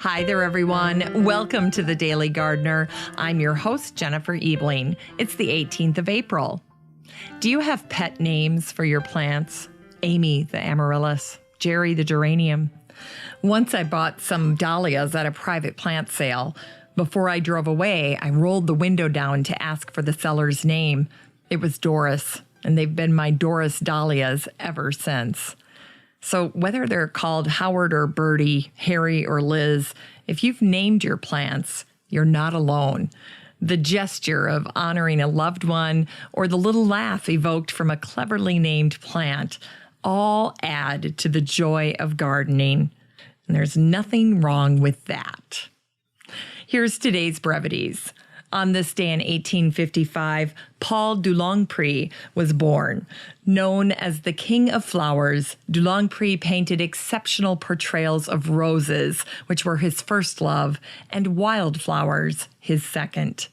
Hi there, everyone. Welcome to the Daily Gardener. I'm your host, Jennifer Ebling. It's the 18th of April. Do you have pet names for your plants? Amy, the amaryllis. Jerry, the geranium. Once I bought some dahlias at a private plant sale. Before I drove away, I rolled the window down to ask for the seller's name. It was Doris, and they've been my Doris dahlias ever since. So whether they're called Howard or Bertie, Harry or Liz, if you've named your plants, you're not alone. The gesture of honoring a loved one or the little laugh evoked from a cleverly named plant all add to the joy of gardening. And there's nothing wrong with that. Here's today's brevities. On this day in 1855, Paul de Longpré was born. Known as the King of Flowers, de Longpré painted exceptional portrayals of roses, which were his first love, and wildflowers, his second.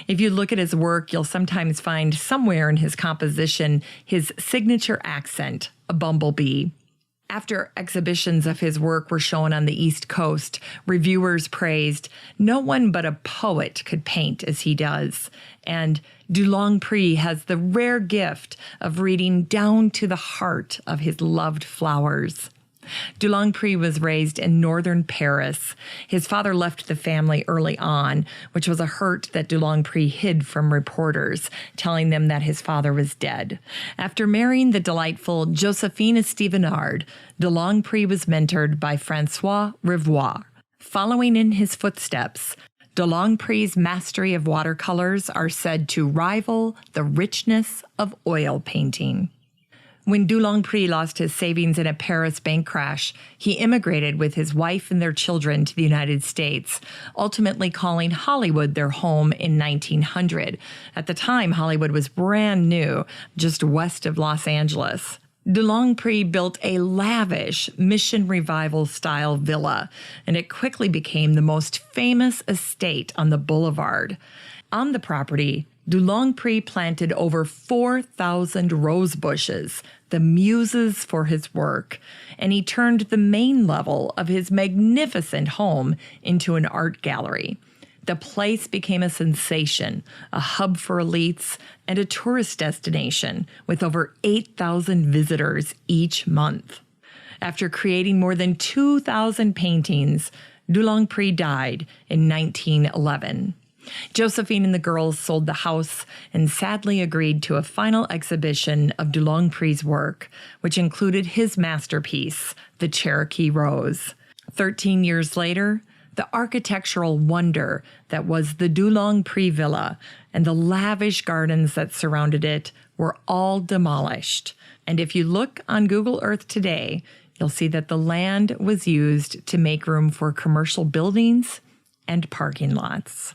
If you look at his work, you'll sometimes find somewhere in his composition his signature accent, a bumblebee. After exhibitions of his work were shown on the East Coast, reviewers praised, "No one but a poet could paint as he does." And de Longpré has the rare gift of reading down to the heart of his loved flowers. De Longpré was raised in northern Paris. His father left the family early on, which was a hurt that de Longpré hid from reporters, telling them that his father was dead. After marrying the delightful Josephine Estevanard, de Longpré was mentored by François Rivoire. Following in his footsteps, de Longpré's mastery of watercolors are said to rival the richness of oil painting. When de Longpré lost his savings in a Paris bank crash, he immigrated with his wife and their children to the United States, ultimately calling Hollywood their home in 1900. At the time, Hollywood was brand new, just west of Los Angeles. De Longpré built a lavish Mission Revival-style villa, and it quickly became the most famous estate on the boulevard. On the property, de Longpré planted over 4,000 rose bushes, the muses for his work, and he turned the main level of his magnificent home into an art gallery. The place became a sensation, a hub for elites, and a tourist destination with over 8,000 visitors each month. After creating more than 2,000 paintings, de Longpré died in 1911. Josephine and the girls sold the house and sadly agreed to a final exhibition of de Longpré's work, which included his masterpiece, the Cherokee Rose. 13 years later, the architectural wonder that was the de Longpré Villa and the lavish gardens that surrounded it were all demolished. And if you look on Google Earth today, you'll see that the land was used to make room for commercial buildings and parking lots.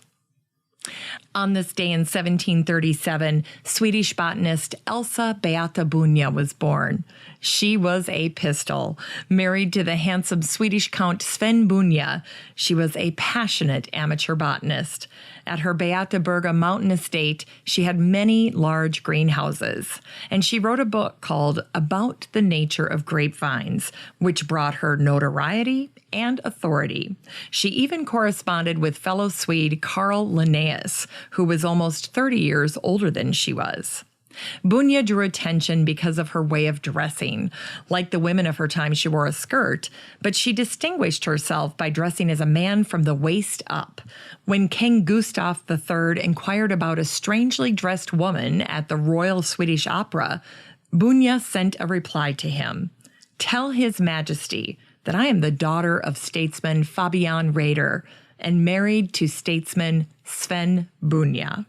On this day in 1737, Swedish botanist Elsa Beata Bunge was born. She was a pistol. Married to the handsome Swedish Count Sven Bunge, she was a passionate amateur botanist. At her Beataberga mountain estate, she had many large greenhouses, and she wrote a book called About the Nature of Grapevines, which brought her notoriety and authority. She even corresponded with fellow Swede Carl Linnaeus, who was almost 30 years older than she was. Bunge drew attention because of her way of dressing. Like the women of her time, she wore a skirt, but she distinguished herself by dressing as a man from the waist up. When King Gustav III inquired about a strangely dressed woman at the Royal Swedish Opera, Bunge sent a reply to him. "Tell His Majesty that I am the daughter of statesman Fabian Raeder and married to statesman Sven Bunge."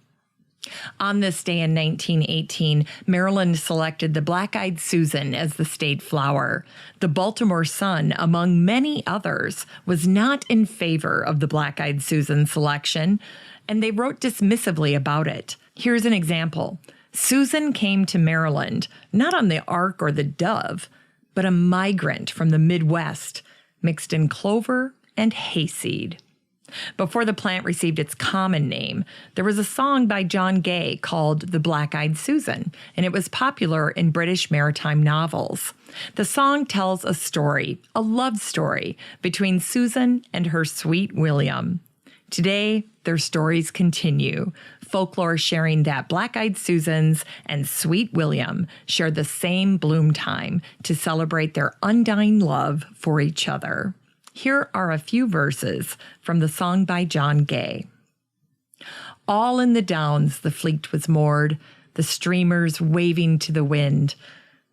On this day in 1918, Maryland selected the black-eyed Susan as the state flower. The Baltimore Sun, among many others, was not in favor of the black-eyed Susan selection, and they wrote dismissively about it. Here's an example. Susan came to Maryland, not on the Ark or the Dove, but a migrant from the Midwest, mixed in clover and hayseed. Before the plant received its common name, there was a song by John Gay called The Black-Eyed Susan, and it was popular in British maritime novels. The song tells a story, a love story, between Susan and her sweet William. Today, their stories continue, folklore sharing that Black-Eyed Susans and Sweet William shared the same bloom time to celebrate their undying love for each other. Here are a few verses from the song by John Gay. All in the downs the fleet was moored, the streamers waving to the wind.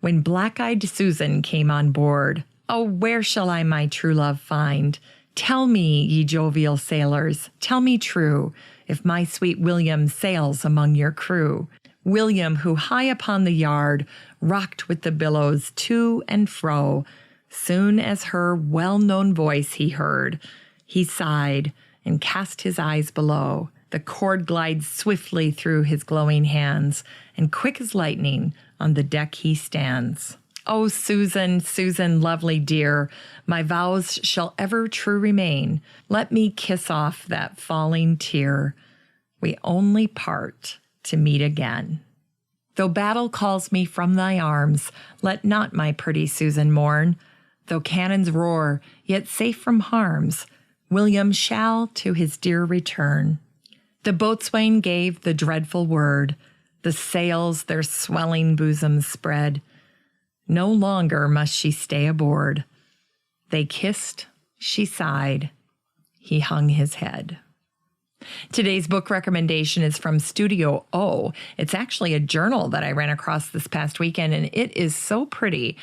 When Black-Eyed Susan came on board, oh, where shall I my true love find? Tell me, ye jovial sailors, tell me true, if my sweet William sails among your crew. William, who high upon the yard rocked with the billows to and fro, soon as her well-known voice he heard, he sighed and cast his eyes below. The cord glides swiftly through his glowing hands, and quick as lightning on the deck he stands. Oh, Susan, Susan, lovely dear, my vows shall ever true remain. Let me kiss off that falling tear. We only part to meet again. Though battle calls me from thy arms, let not my pretty Susan mourn. Though cannons roar, yet safe from harms, William shall to his dear return. The boatswain gave the dreadful word, the sails their swelling bosoms spread. No longer must she stay aboard. They kissed, she sighed, he hung his head. Today's book recommendation is from Studio O. It's actually a journal that I ran across this past weekend, and it is so pretty.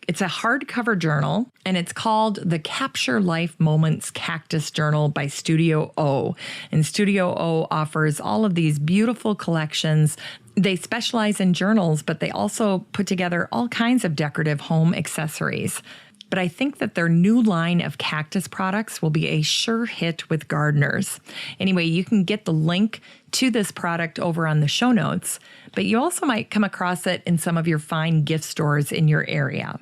It's a hardcover journal, and it's called the Capture Life Moments Cactus Journal by Studio O. And Studio O offers all of these beautiful collections. They specialize in journals, but they also put together all kinds of decorative home accessories. But I think that their new line of cactus products will be a sure hit with gardeners. Anyway, you can get the link to this product over on the show notes, but you also might come across it in some of your fine gift stores in your area.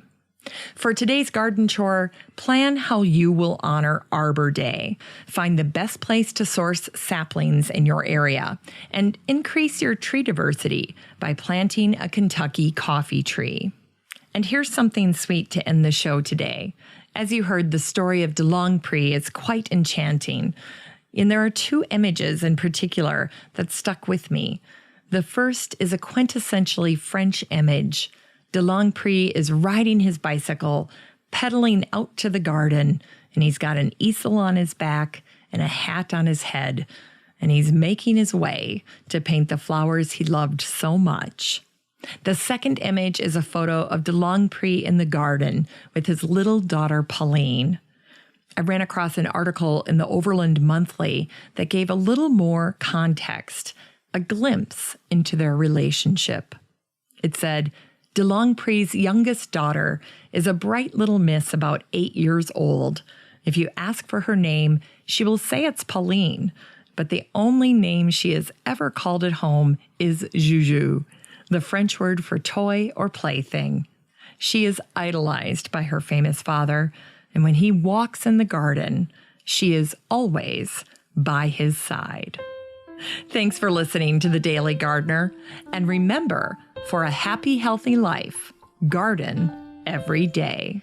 For today's garden chore, plan how you will honor Arbor Day. Find the best place to source saplings in your area and increase your tree diversity by planting a Kentucky coffee tree. And here's something sweet to end the show today. As you heard, the story of Longpré is quite enchanting. And there are two images in particular that stuck with me. The first is a quintessentially French image. Longpré is riding his bicycle, pedaling out to the garden, and he's got an easel on his back and a hat on his head, and he's making his way to paint the flowers he loved so much. The second image is a photo of Longpré in the garden with his little daughter Pauline. I ran across an article in the Overland Monthly that gave a little more context, a glimpse into their relationship. It said, Longpré's youngest daughter is a bright little miss about 8 years old. If you ask for her name, she will say it's Pauline, but the only name she has ever called at home is Joujou, the French word for toy or plaything. She is idolized by her famous father, and when he walks in the garden, she is always by his side. Thanks for listening to The Daily Gardener, and remember, for a happy, healthy life, garden every day.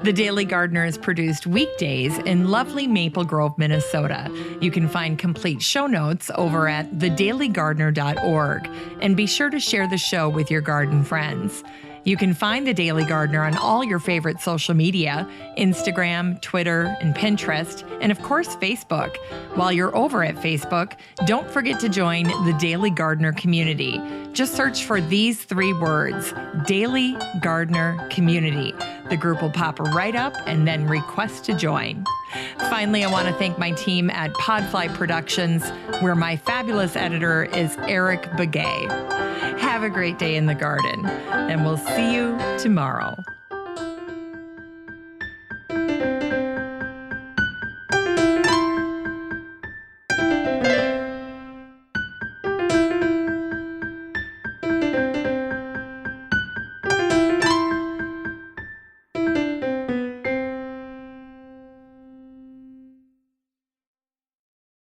The Daily Gardener is produced weekdays in lovely Maple Grove, Minnesota. You can find complete show notes over at thedailygardener.org, and be sure to share the show with your garden friends. You can find The Daily Gardener on all your favorite social media, Instagram, Twitter, and Pinterest, and of course, Facebook. While you're over at Facebook, don't forget to join the Daily Gardener community. Just search for these 3 words, Daily Gardener Community. The group will pop right up, and then request to join. Finally, I want to thank my team at Podfly Productions, where my fabulous editor is Eric Begay. Have a great day in the garden, and we'll see you tomorrow.